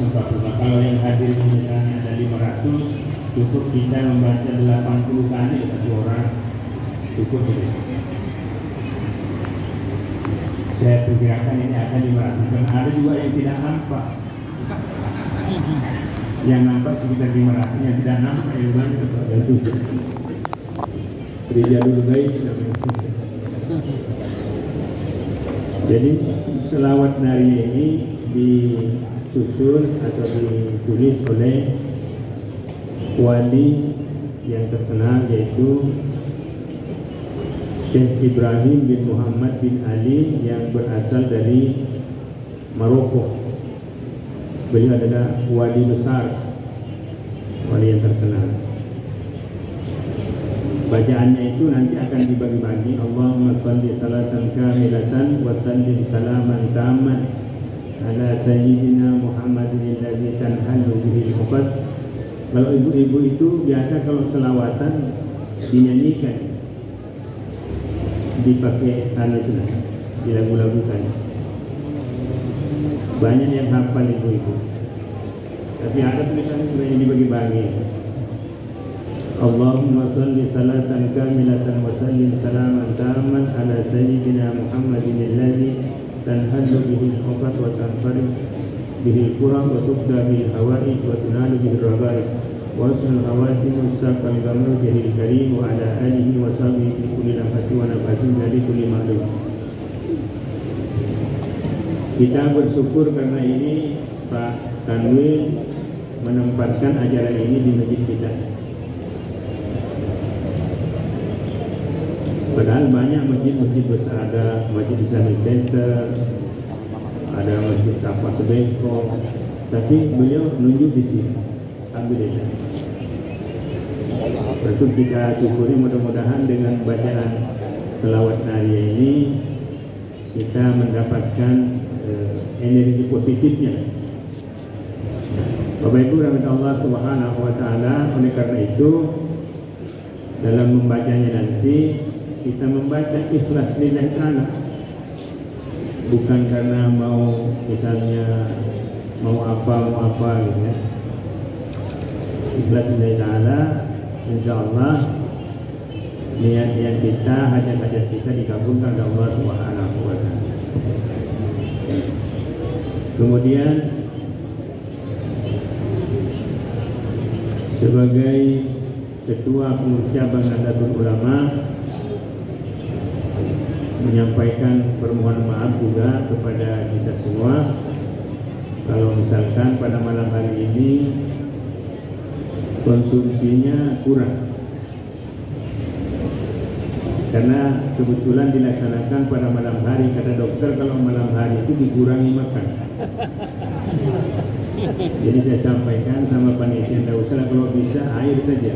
145. Kalau yang hadir misalnya ada 500, cukup kita membaca 80 kali satu orang, cukup gitu. Saya perkirakan ini akan 500, dan ada juga yang tidak nampak. Yang nampak sekitar 500, yang tidak nampak yang banyak itu. Rijalul Ghaib. Jadi selawat nari ini disusun atau ditulis oleh wali yang terkenal, yaitu Syekh Ibrahim bin Muhammad bin Ali yang berasal dari Maroko. Beliau adalah wali besar, wali yang terkenal. Bacaannya itu nanti akan dibagi-bagi. Allahumma shalli salatan kamilatan wa sallim salaman taman ala sayyidina Muhammadin alladzi tanhalu bihil uqad. Kalau ibu-ibu itu biasa kalau selawatan dinyanyikan, dipakai itu, dilagu-lagukan. Banyak yang hafal ibu-ibu. Tapi ada tulisan juga yang dibagi-bagi. Allahumma salli salatan kamilatan wa sallim salaman taman ala sayyidina Muhammadin alladzi tanhalu bihil uqad wa tanfarid bihil kuram wa tubda bil hawaij wa tunalu bil rabaib wa husnul khawatim mustaqbal gamru bihil karim wa ala alihi wa sahbihi fi kulli nafasi wa nafasin dari kulli ma'lum. Kita bersyukur karena ini Pak Tanwil menempatkan ajaran ini di masjid kita. Padahal banyak masjid-masjid besar, ada Masjid Islamic Center, ada Masjid Kapas Bengkok, tapi beliau nunjuk di sini. Alhamdulillah. Tentu kita syukuri, mudah-mudahan dengan bacaan selawat nari ini kita mendapatkan energi positifnya. Bapak Ibu rahmat Allah Subhanahu wa taala, oleh karena itu dalam membacanya nanti kita membaca ikhlas lillahi ta'ala, bukan karena mau misalnya mau apa gitu ya. Ikhlas lillahi ta'ala, insyaallah niat kita, hajat-hajat kita dikabulkan oleh Allah Subhanahu wa taala. Kemudian sebagai Ketua Pengurus Cabang Nahdlatul Ulama menyampaikan permohonan maaf juga kepada kita semua kalau misalkan pada malam hari ini konsumsinya kurang, karena kebetulan dilaksanakan pada malam hari. Kata dokter kalau malam hari itu dikurangi makan. Jadi saya sampaikan sama panitia, tidak usah kalau bisa air saja.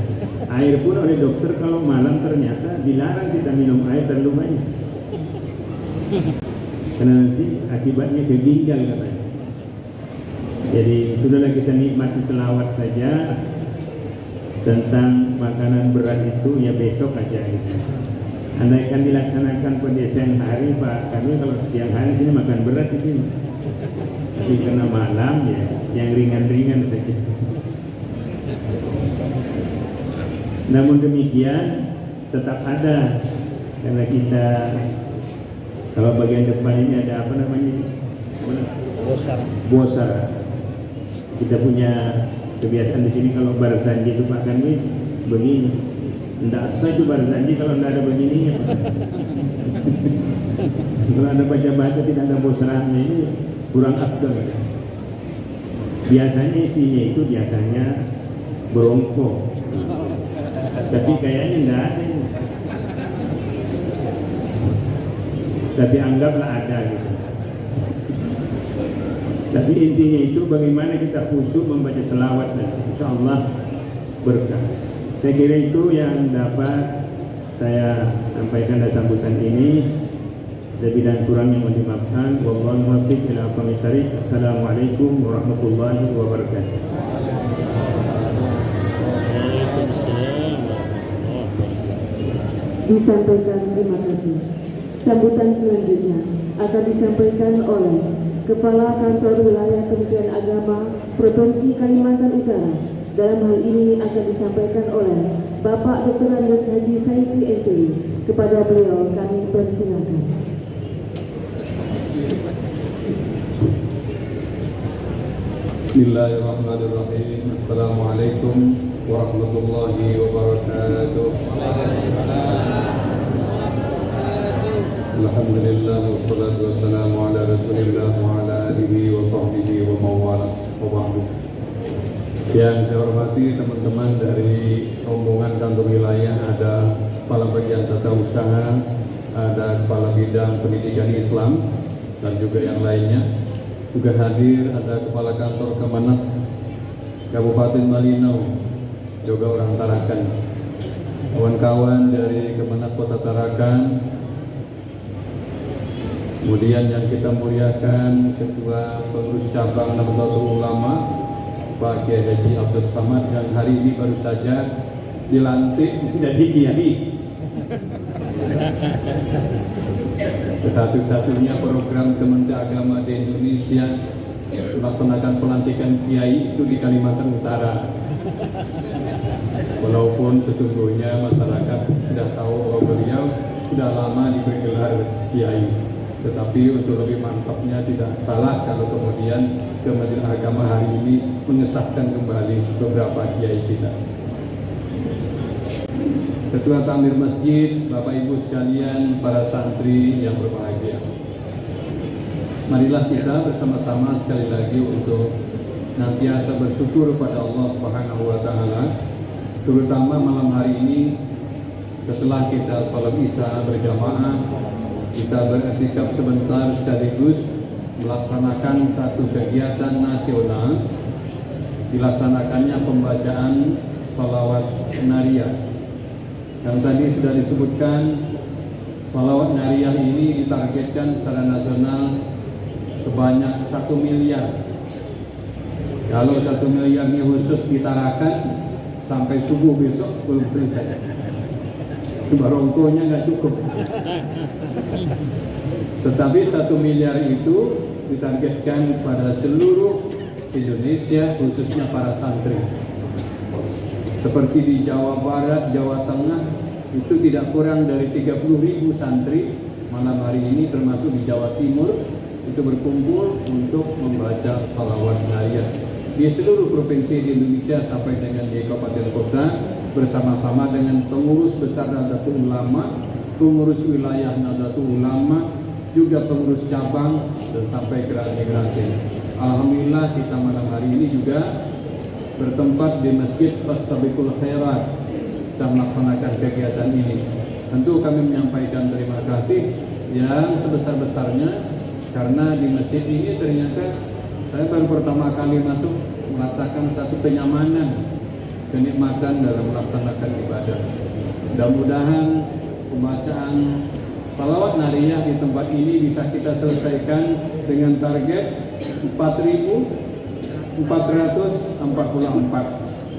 Air pun oleh dokter kalau malam ternyata dilarang kita minum air terlalu banyak, karena nanti akibatnya ke ginjal katanya. Jadi sudahlah kita nikmati selawat saja. Tentang makanan berat itu ya besok aja gitu. Andaikan dilaksanakan pada siang hari, Pak, kami kalau siang hari sini makan berat di sini. Tapi karena malam ya yang ringan-ringan saja. Namun demikian tetap ada, karena kita kalau bagian depan ini ada apa namanya? Bosar. Kita punya kebiasaan di sini kalau barzanji itu Pak Kanwi begini. Tidak sah itu barzanji kalau tidak ada begininya. Kalau Anda baca-baca tidak ada bosarnya, ini kurang afdal. Biasanya isinya itu berongko, tapi kayaknya tidak ada. Tapi anggaplah ada gitu. Tapi intinya itu bagaimana kita khusyuk membaca selawat, dan insya Allah berkah. Saya kira itu yang dapat saya sampaikan dalam sambutan ini. Lebih dan kurangnya mohon dimaafkan. Wallahu muwaffiq ila aqwamit thariq. Assalamualaikum warahmatullahi wabarakatuh. Disampaikan terima kasih. Sambutan selanjutnya akan disampaikan oleh Kepala Kantor Wilayah Kementerian Agama Provinsi Kalimantan Utara. Dalam hal ini akan disampaikan oleh Bapak Dr. Andes Haji Saifi MPI. Kepada beliau kami persilakan. Bismillahirrahmanirrahim. Assalamualaikum warahmatullahi wabarakatuh. Alhamdulillah wassalatu wassalamu ala Rasulillah wa ala alihi wa sahbihi wa mawala wa ba'du. Yang saya hormati teman-teman dari rombongan kantor wilayah, ada kepala bagian tata usaha, ada kepala bidang pendidikan Islam dan juga yang lainnya. Juga hadir ada kepala kantor Kemenak Kabupaten Malinau, juga orang Tarakan, kawan-kawan dari Kemenak Kota Tarakan. Kemudian yang kita muliakan Ketua Pengurus Cabang Nahdlatul Ulama Pak Kiai Haji Abdul Samad yang hari ini baru saja dilantik menjadi kiai. Satu-satunya program Kementerian Agama di Indonesia melaksanakan pelantikan kiai itu di Kalimantan Utara. Walaupun sesungguhnya masyarakat sudah tahu bahwa beliau sudah lama diberi gelar kiai, tetapi untuk lebih mantapnya tidak salah kalau kemudian Kementerian Agama hari ini mengesahkan kembali beberapa kiai kita. Ketua Takmir Masjid, Bapak Ibu sekalian, para santri yang berbahagia. Marilah kita bersama-sama sekali lagi untuk nantiasa bersyukur pada Allah Subhanahu wa taala, terutama malam hari ini setelah kita salat Isya berjamaah, kita beriktikaf sebentar sekaligus melaksanakan satu kegiatan nasional, dilaksanakannya pembacaan salawat nariyah. Yang tadi sudah disebutkan, salawat nariyah ini ditargetkan secara nasional sebanyak 1 miliar. Kalau 1 miliar ini khusus ditarakan sampai subuh besok belum selesai. Barongkonya nggak cukup. Tetapi 1 miliar itu ditargetkan pada seluruh Indonesia, khususnya para santri. Seperti di Jawa Barat, Jawa Tengah, itu tidak kurang dari 30.000 santri malam hari ini, termasuk di Jawa Timur, itu berkumpul untuk membaca salawat nariyah. Di seluruh provinsi di Indonesia sampai dengan di kabupaten kota, bersama-sama dengan pengurus besar Nahdlatul Ulama, pengurus wilayah Nahdlatul Ulama, juga pengurus cabang dan sampai ke ranting-ranting. Alhamdulillah kita malam hari ini juga bertempat di Masjid Fastabiqul Khairat bisa melaksanakan kegiatan ini. Tentu kami menyampaikan terima kasih yang sebesar-besarnya, karena di masjid ini ternyata saya baru pertama kali masuk merasakan satu kenyamanan, kenikmatan dalam melaksanakan ibadah. Mudah-mudahan pembacaan salawat nariyah di tempat ini bisa kita selesaikan dengan target 4.444.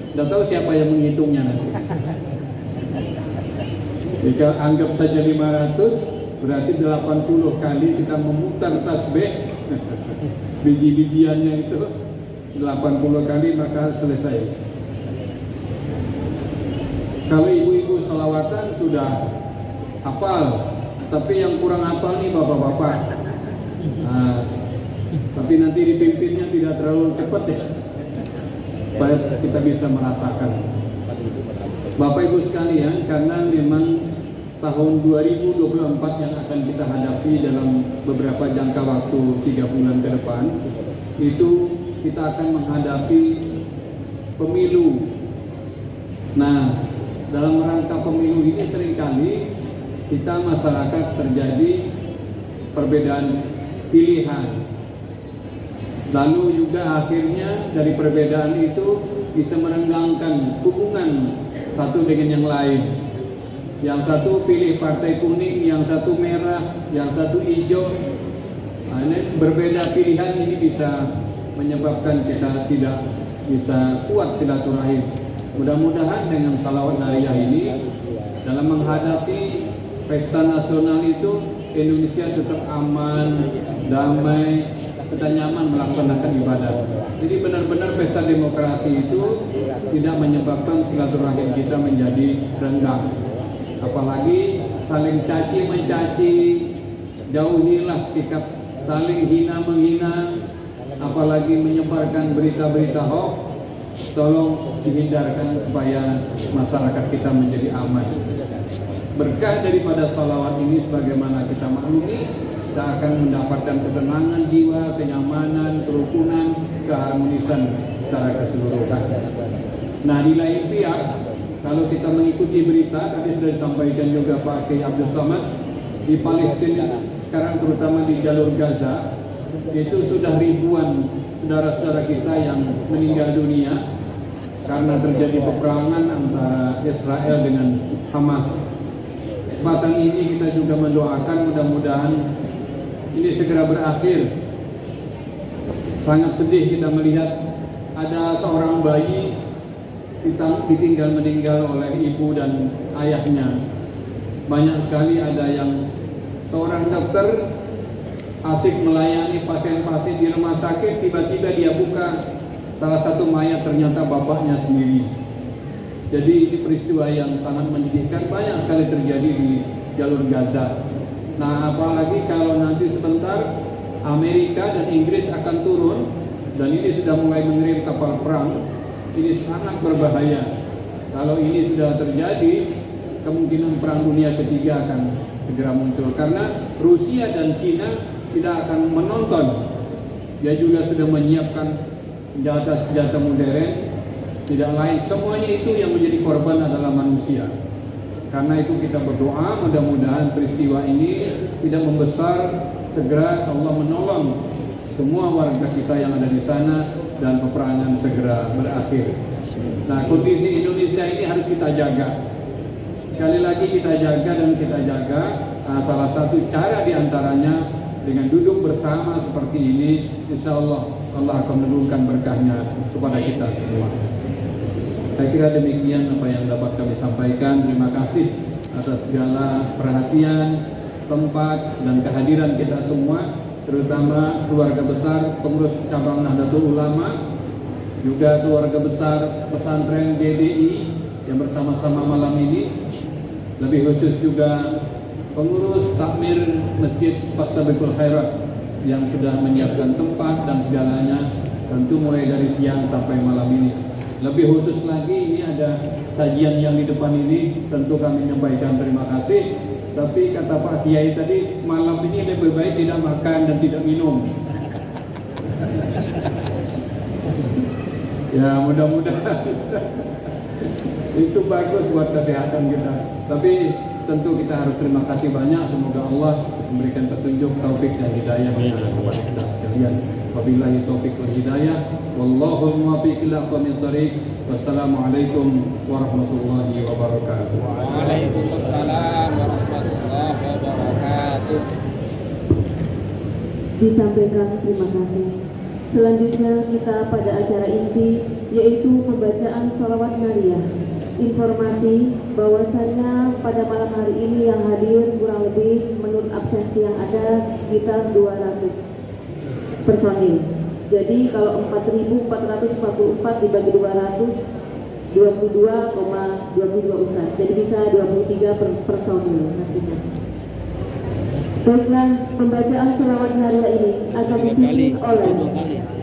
Tidak tahu siapa yang menghitungnya nanti. Jika anggap saja 500, berarti 80 kali kita memutar tasbih. Biji-bijiannya itu 80 kali maka selesai. Kalau ibu-ibu selawatan sudah hafal, tapi yang kurang hafal nih bapak-bapak. Nah, tapi nanti dipimpinnya tidak terlalu cepat ya, supaya kita bisa merasakan. Bapak Ibu sekalian, karena memang tahun 2024 yang akan kita hadapi dalam beberapa jangka waktu 3 bulan ke depan, itu kita akan menghadapi pemilu. Nah, dalam rangka pemilu ini seringkali kita masyarakat terjadi perbedaan pilihan. Lalu juga akhirnya dari perbedaan itu bisa merenggangkan hubungan satu dengan yang lain. Yang satu pilih partai kuning, yang satu merah, yang satu hijau. Nah, ini berbeda pilihan ini bisa menyebabkan kita tidak bisa kuat silaturahim. Mudah-mudahan dengan salawat nariyah ini dalam menghadapi pesta nasional itu Indonesia tetap aman, damai, kita nyaman melaksanakan ibadah. Jadi benar-benar pesta demokrasi itu tidak menyebabkan silaturahim kita menjadi renggang. Apalagi saling caci mencaci, jauhilah sikap saling hina menghina, apalagi menyebarkan berita-berita hoax. Tolong dihindarkan supaya masyarakat kita menjadi aman. Berkah daripada salawat ini sebagaimana kita maklumi, kita akan mendapatkan ketenangan jiwa, kenyamanan, kerukunan, keharmonisan secara keseluruhan. Nah, di lain pihak, kalau kita mengikuti berita, tadi sudah disampaikan juga Pak Kiai Abdul Somad, di Palestina sekarang terutama di jalur Gaza, itu sudah ribuan saudara-saudara kita yang meninggal dunia karena terjadi peperangan antara Israel dengan Hamas. Kesempatan ini kita juga mendoakan mudah-mudahan ini segera berakhir. Sangat sedih kita melihat ada seorang bayi ditinggal meninggal oleh ibu dan ayahnya. Banyak sekali ada yang seorang dokter asik melayani pasien-pasien di rumah sakit, tiba-tiba dia buka salah satu mayat ternyata bapaknya sendiri. Jadi ini peristiwa yang sangat menyedihkan, banyak sekali terjadi di jalur Gaza. Nah, apalagi kalau nanti sebentar Amerika dan Inggris akan turun dan ini sudah mulai mengirim kapal perang. Ini sangat berbahaya. Kalau ini sudah terjadi, kemungkinan perang dunia ketiga akan segera muncul karena Rusia dan Cina tidak akan menonton. Dia juga sudah menyiapkan senjata-senjata modern. Tidak lain, semuanya itu yang menjadi korban adalah manusia. Karena itu kita berdoa mudah-mudahan peristiwa ini tidak membesar, segera Allah menolong semua warga kita yang ada di sana dan peperangan segera berakhir. Nah, kondisi Indonesia ini harus kita jaga. Sekali lagi kita jaga dan kita jaga. Nah, salah satu cara diantaranya dengan duduk bersama seperti ini, insya Allah Allah akan menurunkan berkahnya kepada kita semua. Saya kira demikian apa yang dapat kami sampaikan. Terima kasih atas segala perhatian, tempat, dan kehadiran kita semua, terutama keluarga besar pengurus cabang Nahdlatul Ulama, juga keluarga besar pesantren GDI yang bersama-sama malam ini, lebih khusus juga pengurus takmir Masjid Fastabiqul Khairat yang sudah menyiapkan tempat dan segalanya, tentu mulai dari siang sampai malam ini. Lebih khusus lagi ini ada sajian yang di depan ini, tentu kami menyampaikan terima kasih. Tapi kata Pak Kiai tadi, malam ini lebih baik tidak makan dan tidak minum. Ya, mudah-mudahan itu bagus buat kesehatan kita. Tapi tentu kita harus terima kasih banyak. Semoga Allah memberikan petunjuk, taufik dan hidayah kepada kita sekalian. Wabillahi taufiq wal hidayah. Wallahu muwaffiq ila aqwamit thoriq. Wassalamualaikum warahmatullahi wabarakatuh. Waalaikumsalam warahmatullahi wabarakatuh. Disampaikan terima kasih. Selanjutnya kita pada acara inti, yaitu pembacaan sholawat nariyah. Informasi bahwasanya pada malam hari ini yang hadir kurang lebih menurut absensi yang ada sekitar 200 personil. Jadi kalau 4.444 dibagi 200, 22,22 Ustaz. Jadi bisa 23 personil nantinya. Baiklah, pembacaan sholawat nariyah ini akan dipimpin oleh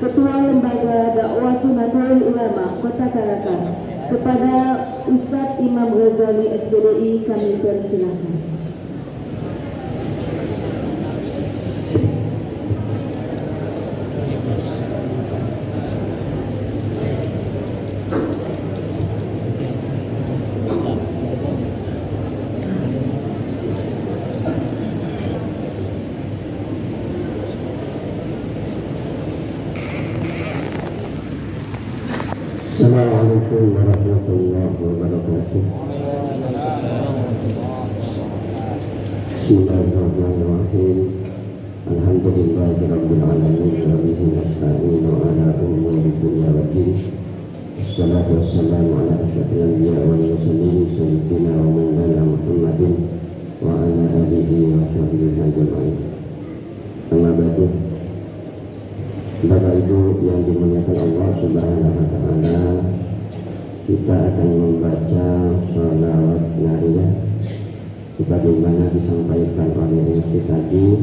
Ketua Lembaga Dakwah Nahdlatul Ulama Kota Tarakan. Kepada Ustadz Imam Ghazali SPDI kami persilakan. Assalamualaikum warahmatullahi wabarakatuh. Bismillahirrahmanirrahim. Alhamdulillahirabbil alamin wa bihi nasta'inu ala umuri dunya waddin. Wassalatu wassalamu ala asyrafil anbiya'i wal mursalin sayyidina wa maulana Muhammadin wa ala alihi wa sahbihi ajma'in. Amma ba'du. Bapak Ibu yang dimuliakan Allah Subhanahu wa Ta'ala, kita akan membaca sholawat nariyah sebagaimana disampaikan oleh MC tadi,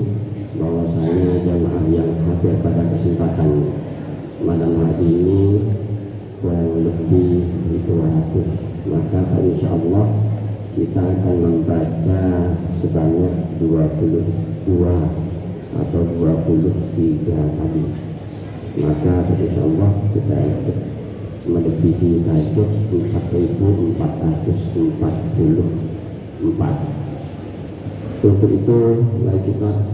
bahwasanya jamaah yang hadir pada kesempatan malam hari ini kurang lebih 200. Maka insya Allah kita akan membaca sebanyak 22 atau 23 kali. Maka insya Allah kita melebihi target 4.444. Untuk itu mari kita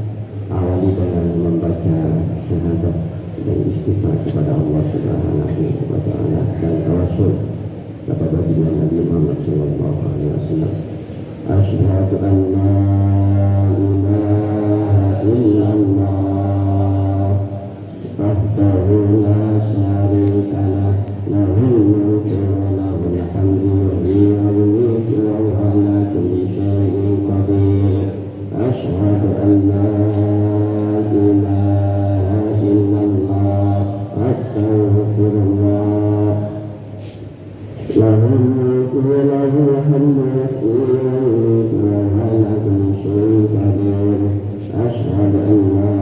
awali dengan membaca syahadat dan istighfar kepada Allah Subhanahu wa Ta'ala dan tawasul kepada Nabi Muhammad sallallahu alaihi wasallam. Asyhadu an la ilaha illallah wahdahu la syarika lah, lahul mulku wa lahul hamdu yuhyi wa yumiitu wa huwa ala kulli syai'in qadir. Asyhadu an la ilaha illallah astaghfirullah lahul mulku wa lahul hamdu yuhyi wa yumiitu wa huwa ala kulli syai'in qadir. Asyhadu an la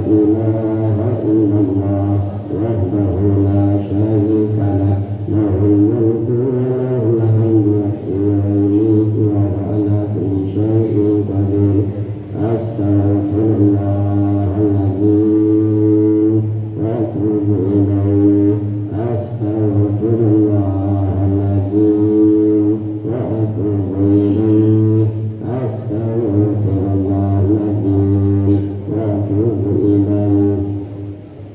ilaha illallah wahdahu la syarika lah, lahul mulku wa lahul hamdu yuhyi wa yumiitu wa huwa ala kulli syai'in qadir. Astaghfirullahaladzim wa atubu ilaih. Astaghfirullahaladzim wa atubu ilaih. Astaghfirullahaladzim wa atubu ilaih.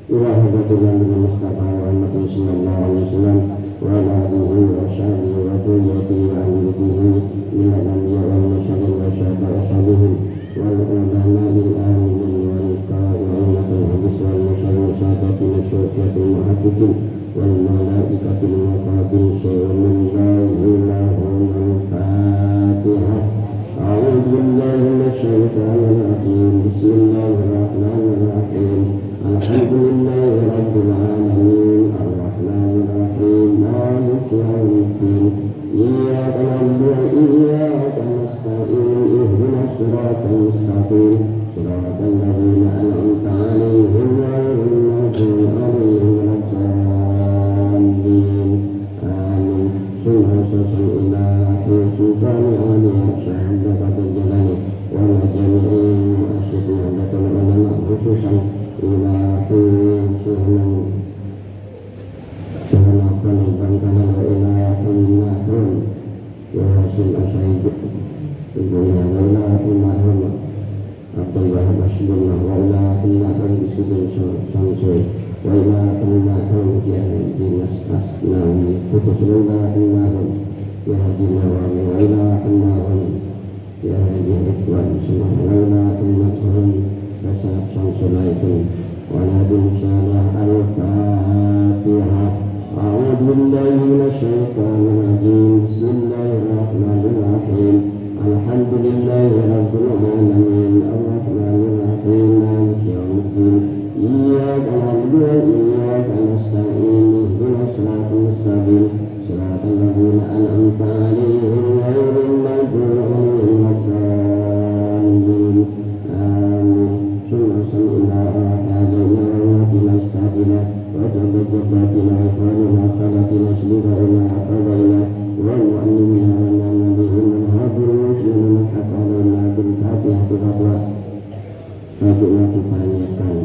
Ila hadatillah min Mustafa Muhammad sallallahu alaihi wasallam wa ala alihi wa sahbihi wa dhurriyyatihi wa ahli baitihi min al-anbiya wal mursalin wa syuhada'i salihin wal ulama lil aminin wal qa'imina hadis wal mursalin sadatin syuhadatul muhaqqiqin wal malaikatil muqarrabin syai'un lahum al-fatihah. A'udzu billahi minasy syaithanir rajim. Bismillahirrahmanirrahim. Alhamdulillahi rabbil alamin arrahmanir rahim maliki yaumiddin. Iyyaka na'budu wa iyyaka nasta'in ihdinas siratal mustaqim siratal ladzina an'amta 'alaihim ghairil maghdubi 'alaihim waladdallin. Amin. Sallallahu ila sultani aliyah syahadatul jalali wa jami'in mu'assisina batul ulama khususan ila sunan sunan bangkana wa ila sunnatun wa hasil asyid ibunya wa ila sunnatun Abdul Wahab Asyidullah wa ila sunnatun bisidin samsui wa ila sunnatun kianin dinas asnawi putusulullah sunnatun ya hadina wa ila sunnatun ya hadina ikwan sunnah wa ila sunnatun Rasulullah sallallahu wa nabi sallallahu al-fatihah. A'udzu billahi minasy syaithanir rajim. Bismillahirrahmanirrahim. Alhamdulillahi rabbil alamin arrahmanir rahim maliki yaumiddin. Iyyaka na'budu wa iyyaka nasta'in ihdinas siratal mustaqim siratal ladzina an'amta 'alaihim ghairil maghdubi 'alaihim waladdallin. Amin. Sami'na wa ata'na wa qina istaqina wa tadabbarna wa qulna salatina salina ila aqwalina wa mu'minina wa nabiyina wa hadirina haqqana bil fatihah wa Bagaimana kita niatkan,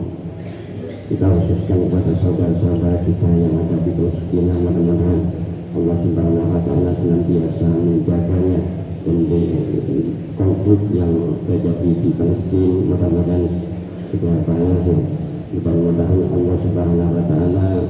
kita khususkan kepada saudara-saudara kita yang ada di Palestina, mudah-mudahan Allah Subhanahu wa Ta'ala senantiasa menjaganya dari konflik yang terjadi di Palestina. Mudah-mudahan segera berakhir. Mudah-mudahan Allah Subhanahu wa Ta'ala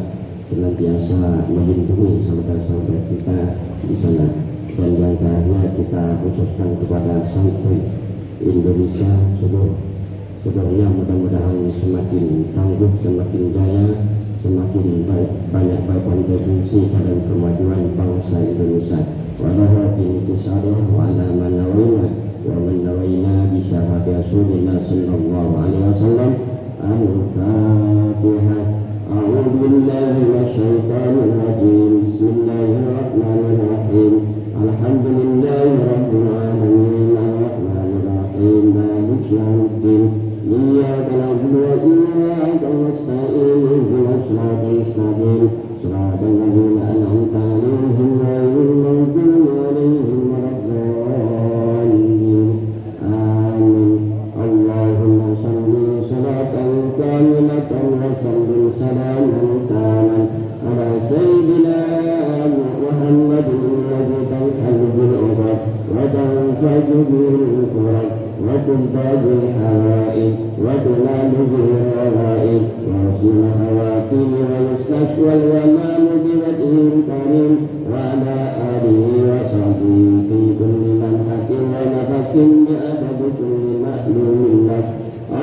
senantiasa melindungi saudara-saudara kita di sana. Dan yang terakhir kita khususkan kepada santri Indonesia sebenarnya mudah-mudahan semakin tangguh, semakin jaya, semakin banyak berkontribusi dalam kemajuan bangsa Indonesia. Walau ini syarah wa ala man nawina wa man nawina bi syahadati Rasulillah sallallahu alaihi wasallam. Al-Fatihah. الرجيم بسم الله الرحمن الرحيم الحمد لله رب العالمين الرحمن الرحيم مالك يوم الدين إياك نعبد وإياك نستعين اهدنا الصراط المستقيم صراط الذين أنعمت عليهم غير المغضوب عليهم ولا الضالين آمين اللهم صل صلاة كاملة وسلم سلاما تاما على سيدنا محمد الذي تنحل بالعقد وتنفج به الكرب وتنفى بالحوائج وتنال به الروائج وحسن الخواتيم ويستشفى الغمام بوجهه الكريم وعلى آله وصحبه في كل لمحة ونفس بأدب كل مألوم لك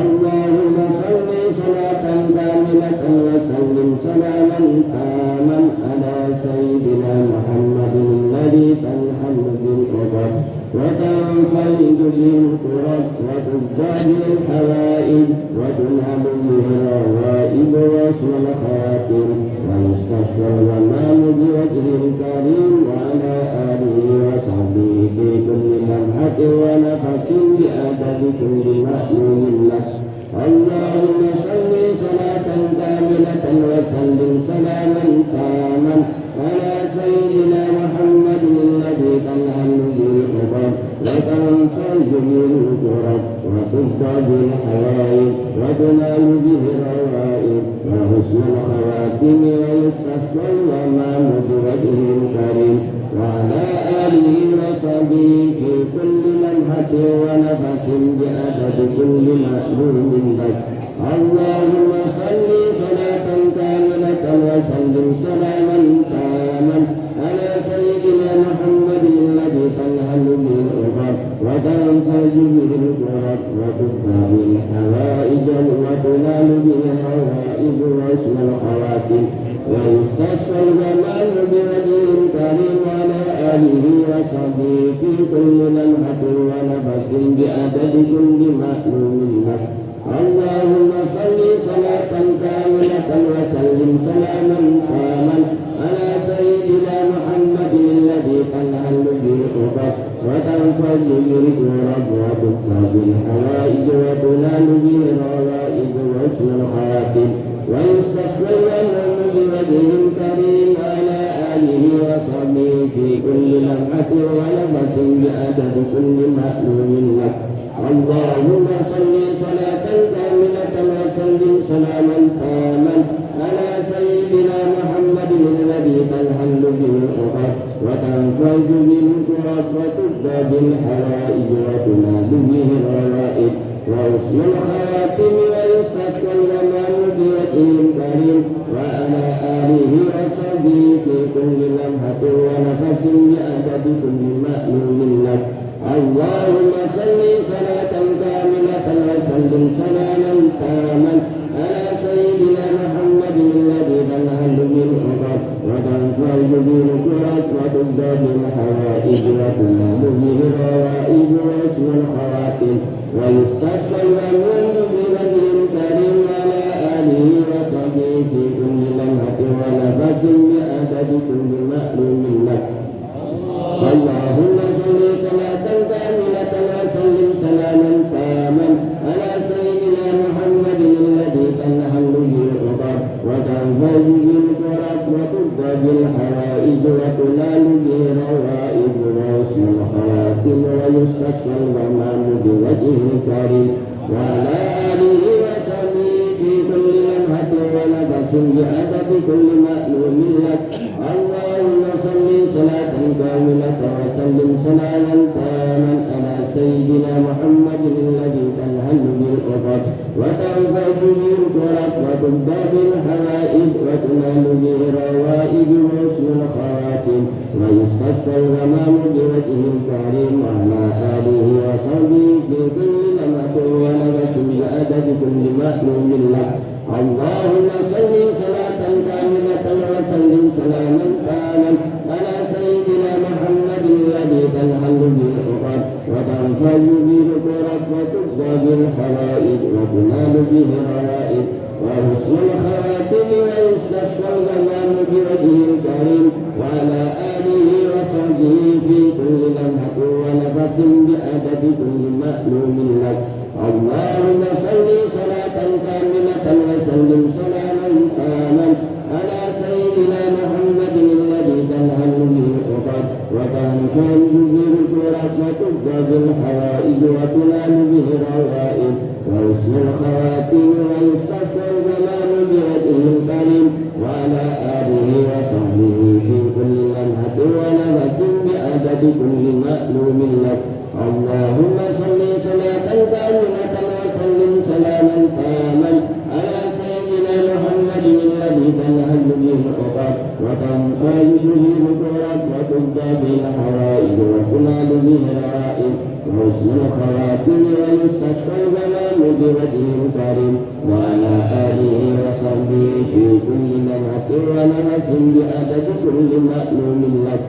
اللهم صل صلاة كاملة وسلم سلاما تاما على سيدنا محمد الذي تنحل بالعقد وتنفرج به الكرب وتبدى به الحوائج وتنال به الروائب وحسن الخواتيم ويستشفى الغمام بوجهه الكريم وعلى آله وصحبه في كل لمحة ونفس بأدب كل مألوم لك اللهم صل صلاة كاملة وسلم سلاما تاما على سيدنا محمد الذي تنحل به العقد وتنفرج به الكرب وتبدى به الحوائج وتنال به الروائب وحسن الخواتيم ويستسقى الغمام بوجهه الكريم وعلى آله وصحبه في كل لمحة ونفس بأدب كل مألوم لك اللهم صل صلاة كاملة وسلم سلاما تاما على سيدنا محمد الذي تنحل به العقد وتنفرج به الكرب وتبدى به الحوائج وتنال به الروائب وحسن الخواتيم ويستشفى الغمام بوجهه الكريم وعلى آله وصحبه في كل لمحة ونفس بأدب كل مألوم لك اللهم صل صلاة كاملة وسلم سلاما تاما على سيدنا محمد الذي تنحل به العقد وتنفرج به الكرب وتبدى به الحوائج وتنال به الروائب وحسن الخواتيم ويستشفى الغمام بوجهه الكريم وعلى آله وصحبه في كل لمحة ونفس بأدب كل مألوم لك اللهم صل صلاة كاملة وسلم سلاما تاما على سيدنا محمد الذي تنحل به العقد وتنفرج به الكرب وتبدى به الحوائج وتنال به الروائب وحسن الخواتيم ويستسقى الغمام بوجهه الكريم وعلى آله وصحبه في كل لمحة ونفس بأدب كل مألوم لك اللهم صل صلاة كاملة وسلم سلاما تاما على سيدنا محمد الذي تنحل به العقد وتنفرج به الكرب وتبدى به الحوائج وتنال به الروائب وحسن الخواتيم ويستشفى الغمام بوجهه الكريم وعلى آله وصحبه في كل لمحة ونفس بأدب كل مألوم لك اللهم صل صلاة كاملة وسلم سلاما تاما على سيدنا محمد الذي تنحل به العقد وتنفرج به الكرب وتبدى به الحوائج وتنال به الروائب وحسن الخواتيم ويستشفى الغمام بوجهه الكريم وعلى آله وصحبه في كل لمحة ونفس بأدب كل مألوم لك اللهم صل صلاة كاملة وسلم سلاما تاما على سيدنا محمد الذي تنحل به العقد وتنفرج به الكرب وتبدى به الحوائج وتنال به الروائب وحسن الخواتيم ويستسقى الغمام بوجهه الكريم وعلى آله وصحبه في كل لمحة ونفس بأدب كل مألوم لك اللهم صل صلاة كاملة وسلم سلاما تاما على سيدنا محمد الذي تنحل به العقد وتنفرج به الكرب وتبدى به الحوائج وتنال به الروائب وحسن الخواتيم ويستشفى الغمام بوجهه وتنفرج به الكرب وتبدى بالحوائج وتنال به الرائب وحسن الخواتم ويستشفى الغمام بوجه الكريم وعلى آله وصحبه في كل لمحة ونفس بعدد كل مألوم لك.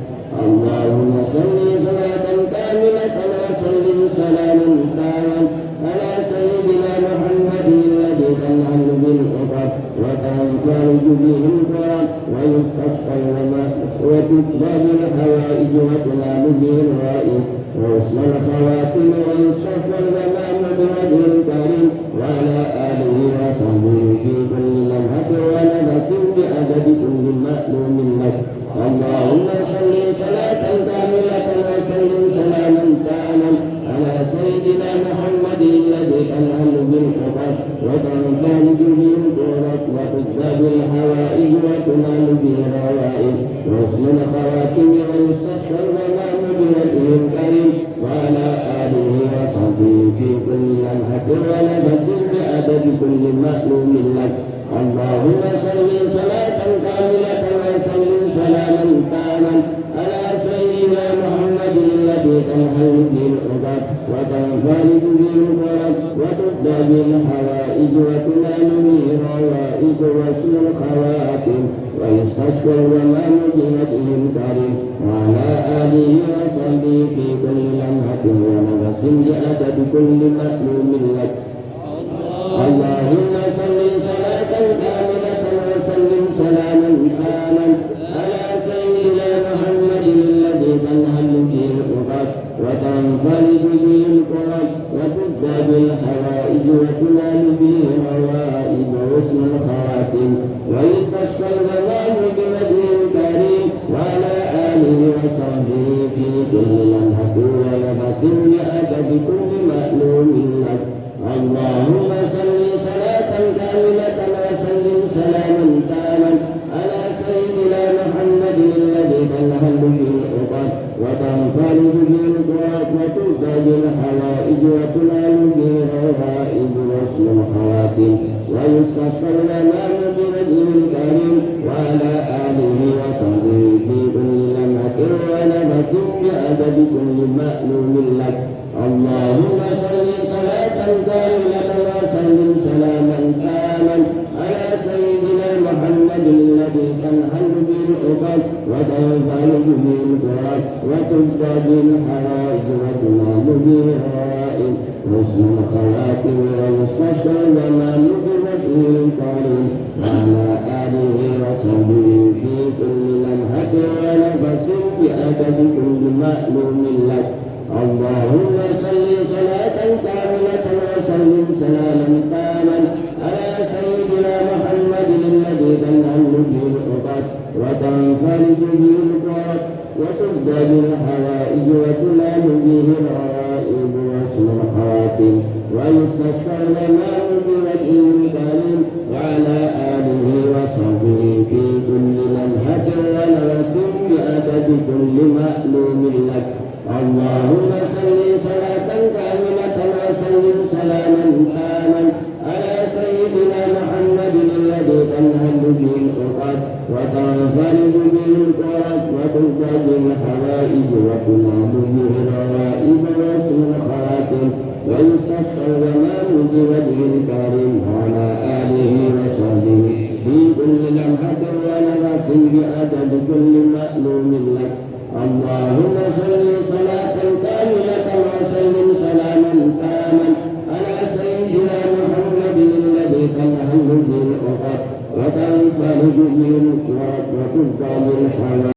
اللهم صل صلاة كاملة وسلم سلاما تاما على سيدنا محمد الذي تنهل بالعقد وتنفرج به الكرب ويستشفى الماء وتقضى بالحوائج وتنال به الرائب وحسن الخواتم ويستشفى الغمام بوجه الكريم وعلى آله وصحبه في كل لمحة ونفس بعدد كل مألوم لك. اللهم صل صلاة كاملة وسلم سلاما تاما على سيدنا محمد الذي تنهل بالعقد وتنفرج به الكرب وتقضى بالحوائج وتنال به الروائب وحسن الخواتم ويستشفى الغمام بوجه الكريم وعلى آله وصحبه في كل لمحة ونفس بعدد كل مألوم لك. اللهم صل صلاة كاملة وسلم سلاما تاما على سيدنا محمد الذي تنحل به العقد وتنفرج به الكرب وتقضى بالحوائج وتنال به الروائب وحسن الخواتم ويستشفى الغمام بوجه الكريم وعلى آله وصحبه في كل لمحة ونفس بعدد كل مألوم لك. اللهم صل صلاة كاملة وسلم سلاما تاما على سيدنا محمد الذي تنهل به العقد وتنفرج به الكرب وتقضى بالحوائج وتنال به الروائب وحسن الخواتم ويستشفى الغمام بوجه الكريم وعلى آله وصحبه في كل لمحة ونفس بعدد كل مألوم لك. اللهم صل صلاة كاملة وسلم سلاما تاما على سيدنا محمد الذي تنهل به العقد وتنفرج به الكرب وتقضى بالحوائج وتنال به الروائب وحسن الخواتم ويستشفى الغمام بوجه الكريم وعلى آله وصحبه في كل لمحة ونفس بعدد كل مألوم لك. اللهم صل صلاة كاملة وسلم سلاما تاما على سيدنا محمد الذي تنحل به العقد وتنفرج به الكرب وتقضى بالحوائج وتنال به الروائب وحسن الخواتم ويستشفى الغمام بوجه الكريم وعلى آله وصحبه في كل لمحة ونفس بعدد كل مألوم لك. اللهم صل صلاة كاملة وسلم سلاما تاما على سيدنا محمد الذي تنهل به العقد وتنفرج به الكرب وتقضى بالحوائج وتنال به الروائب وحسن الخواتم ويستشفى الغمام بوجه الكريم وعلى آله وصحبه في كل لمحة ونفس بعدد كل مألوم لك. اللهم صل صلاة كاملة وسلم سلاما تاما على سيدنا محمد الذي تنهل به العقد وتنفرج به الكرب وتقضى بالحوائج وتنال به الروائب وحسن الخواتم ويستشفى الغمام بوجه الكريم وعلى آله وصحبه في كل لمحة ونفس بعدد كل مألوم لك. اللهم صل صلاة كاملة وسلم سلاما تاما على سيدنا محمد الذي تنهل به العقد وتنفرج به الكرب وتقضى بالحوائج